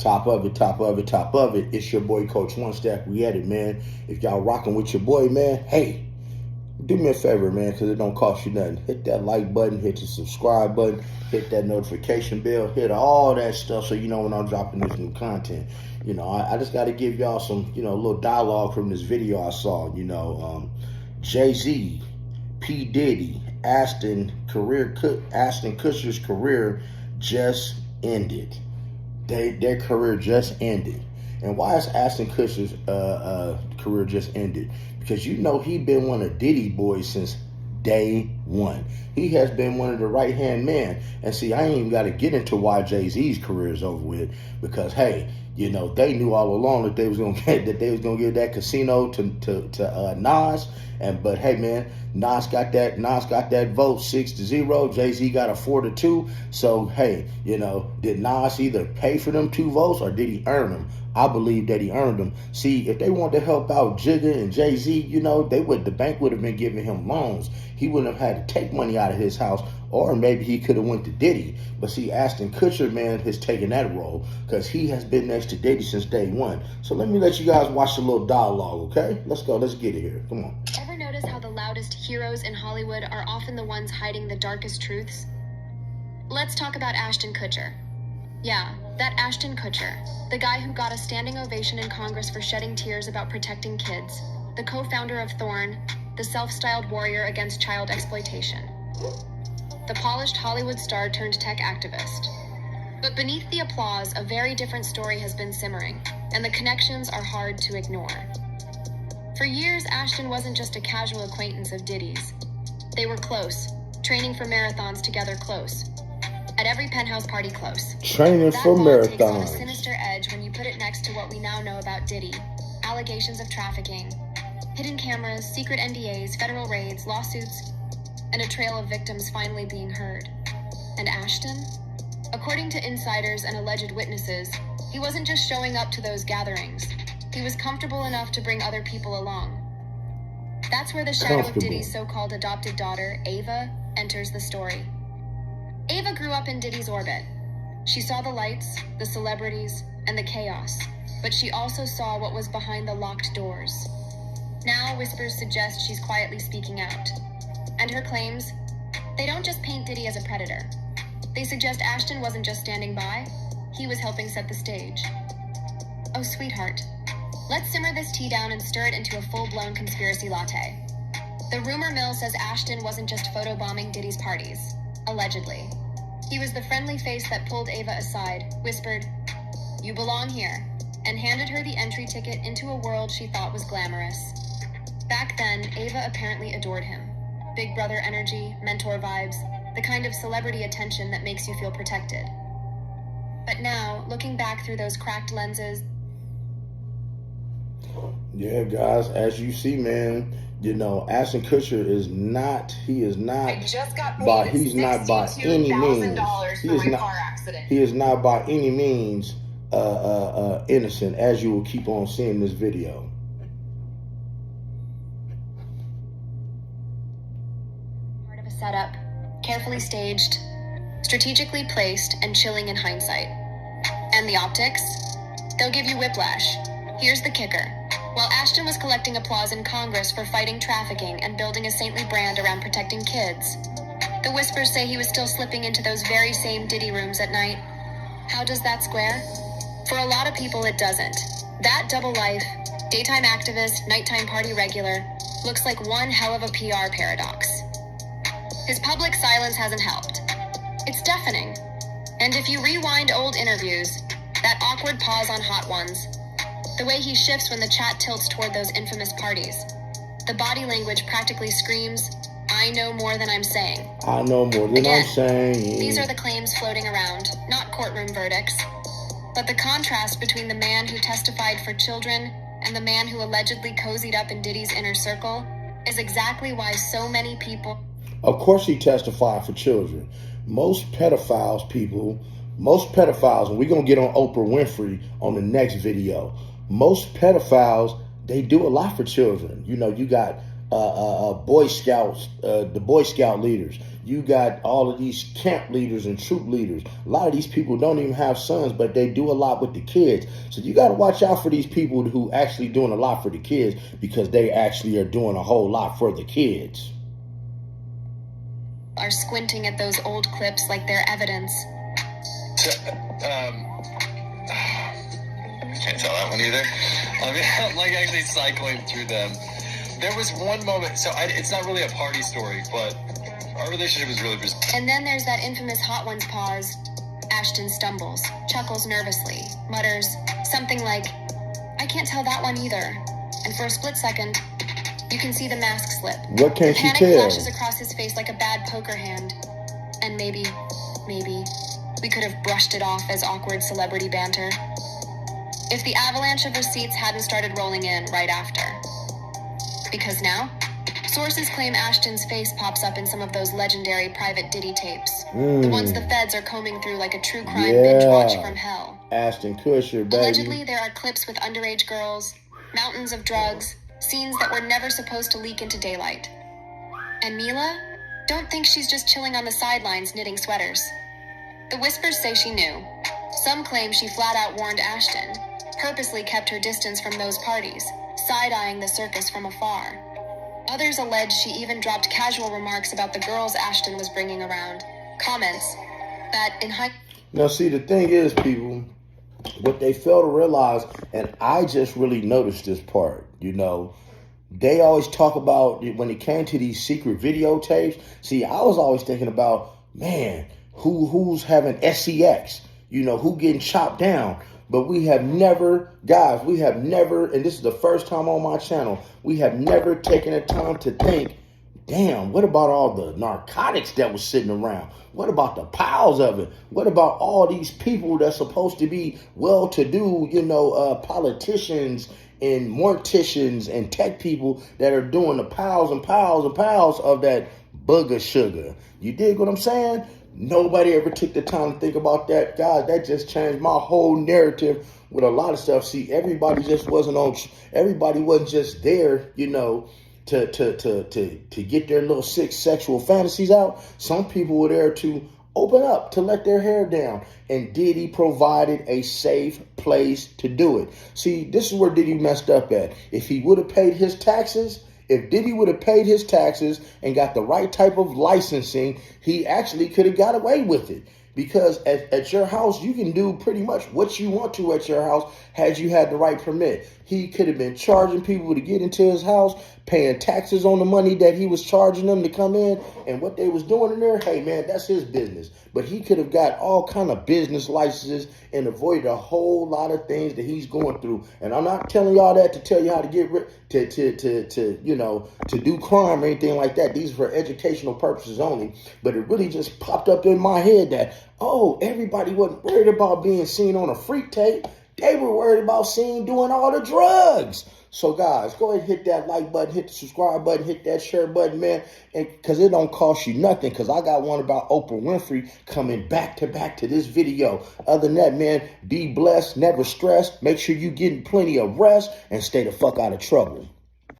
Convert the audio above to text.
Top of it, top of it, top of it. It's your boy, Coach One Stack. We at it, man. If y'all rocking with your boy, man, hey, do me a favor, man, because it don't cost you nothing. Hit that like button, hit the subscribe button, hit that notification bell, hit all that stuff so you know when I'm dropping this new content. You know, I just got to give y'all some, you know, a little dialogue from this video I saw. You know, Jay-Z, P. Diddy, Ashton Kutcher's career just ended. Their career just ended. And why is Ashton Kutcher's career just ended? Because you know he been one of Diddy boys since day one. He has been one of the right-hand men. And see, I ain't even got to get into why Jay-Z's career is over with, because hey, you know, they knew all along that they was gonna get that casino to Nas. But hey, man, Nas got that vote 6-0. Jay-Z got a 4-2. So hey, you know, did Nas either pay for them 2 votes or did he earn them? I believe that he earned them. See, if they wanted to help out Jigga and Jay-Z, you know, the bank would have been giving him loans. He wouldn't have had to take money out of his house, or maybe he could have went to Diddy. But see, Ashton Kutcher, man, has taken that role because he has been next to Diddy since day one. So let me let you guys watch a little dialogue, okay? Let's go. Let's get it here. Come on. Ever notice how the loudest heroes in Hollywood are often the ones hiding the darkest truths? Let's talk about Ashton Kutcher. Yeah, that Ashton Kutcher, the guy who got a standing ovation in Congress for shedding tears about protecting kids, the co-founder of Thorn, the self-styled warrior against child exploitation. The polished Hollywood star turned tech activist. But beneath the applause, a very different story has been simmering, and the connections are hard to ignore. For years, Ashton wasn't just a casual acquaintance of Diddy's. They were close, training for marathons together close. At every penthouse party close. Training for marathons. That takes on a sinister edge when you put it next to what we now know about Diddy. Allegations of trafficking, hidden cameras, secret NDAs, federal raids, lawsuits, and a trail of victims finally being heard. And Ashton? According to insiders and alleged witnesses, he wasn't just showing up to those gatherings. He was comfortable enough to bring other people along. That's where the shadow of Diddy's so-called adopted daughter, Ava, enters the story. Ava grew up in Diddy's orbit. She saw the lights, the celebrities, and the chaos, but she also saw what was behind the locked doors. Now, whispers suggest she's quietly speaking out. And her claims, they don't just paint Diddy as a predator. They suggest Ashton wasn't just standing by, he was helping set the stage. Oh, sweetheart, let's simmer this tea down and stir it into a full-blown conspiracy latte. The rumor mill says Ashton wasn't just photobombing Diddy's parties, allegedly. He was the friendly face that pulled Ava aside, whispered, "You belong here," and handed her the entry ticket into a world she thought was glamorous. Back then, Ava apparently adored him. Big brother energy, mentor vibes, the kind of celebrity attention that makes you feel protected. But now, looking back through those cracked lenses... Yeah, guys, as you see, man, you know, Ashton Kutcher is not any means. He is not by any means innocent, as you will keep on seeing this video. Part of a setup, carefully staged, strategically placed, and chilling in hindsight. And the optics? They'll give you whiplash. Here's the kicker. While Ashton was collecting applause in Congress for fighting trafficking and building a saintly brand around protecting kids, the whispers say he was still slipping into those very same Diddy rooms at night. How does that square? For a lot of people, it doesn't. That double life, daytime activist, nighttime party regular, looks like one hell of a PR paradox. His public silence hasn't helped. It's deafening. And if you rewind old interviews, that awkward pause on Hot Ones, the way he shifts when the chat tilts toward those infamous parties, the body language practically screams, "I know more than I'm saying." I know more than I'm saying. These are the claims floating around, not courtroom verdicts. But the contrast between the man who testified for children and the man who allegedly cozied up in Diddy's inner circle is exactly why so many people... Of course he testified for children. Most pedophiles, and we're going to get on Oprah Winfrey on the next video. Most pedophiles, they do a lot for children. You know, you got Boy Scouts, the Boy Scout leaders. You got all of these camp leaders and troop leaders. A lot of these people don't even have sons, but they do a lot with the kids. So you got to watch out for these people who actually doing a lot for the kids, because they actually are doing a whole lot for the kids. Are squinting at those old clips like they're evidence. Can't tell that one either. I mean, I'm like actually cycling through them. There was one moment, so it's not really a party story, but our relationship is really bizarre. And then there's that infamous Hot Ones pause. Ashton stumbles, chuckles nervously, mutters something like, "I can't tell that one either." And for a split second, you can see the mask slip. What can't you tell? tell? Panic flashes across his face like a bad poker hand. And maybe, we could have brushed it off as awkward celebrity banter. If the avalanche of receipts hadn't started rolling in right after. Because now, sources claim Ashton's face pops up in some of those legendary private Diddy tapes. The ones the feds are combing through like a true crime binge watch from hell. Ashton Kutcher, baby. Allegedly, there are clips with underage girls, mountains of drugs, scenes that were never supposed to leak into daylight. And Mila? Don't think she's just chilling on the sidelines knitting sweaters. The whispers say she knew. Some claim she flat out warned Ashton, purposely kept her distance from those parties, side-eyeing the circus from afar. Others allege she even dropped casual remarks about the girls Ashton was bringing around. Comments that in high... Now, see, the thing is, people, what they fail to realize, and I just really noticed this part, you know, they always talk about, when it came to these secret videotapes, see, I was always thinking about, man, who's having SCX, you know, who getting chopped down. But we have never, guys, and this is the first time on my channel, we have never taken the time to think, damn, what about all the narcotics that was sitting around? What about the piles of it? What about all these people that's supposed to be well-to-do, you know, politicians and morticians and tech people that are doing the piles and piles and piles of that booger sugar? You dig what I'm saying? Nobody ever took the time to think about that. God, that just changed my whole narrative with a lot of stuff. See, everybody wasn't just there, you know, to get their little sick sexual fantasies out. Some people were there to open up, to let their hair down. And Diddy provided a safe place to do it. See, this is where Diddy messed up at. If he would have paid his taxes, if Diddy would have paid his taxes and got the right type of licensing, he actually could have got away with it. Because at your house, you can do pretty much what you want to at your house had you had the right permit. He could have been charging people to get into his house, paying taxes on the money that he was charging them to come in, and what they was doing in there, hey man, that's his business. But he could have got all kind of business licenses and avoided a whole lot of things that he's going through. And I'm not telling y'all that to tell you how to get rid, to do crime or anything like that. These are for educational purposes only. But it really just popped up in my head that, oh, everybody wasn't worried about being seen on a freak tape. They were worried about doing all the drugs. So guys, go ahead and hit that like button, hit the subscribe button, hit that share button, man. And because it don't cost you nothing, because I got one about Oprah Winfrey coming back to this video. Other than that, man, be blessed, never stress. Make sure you getting plenty of rest and stay the fuck out of trouble.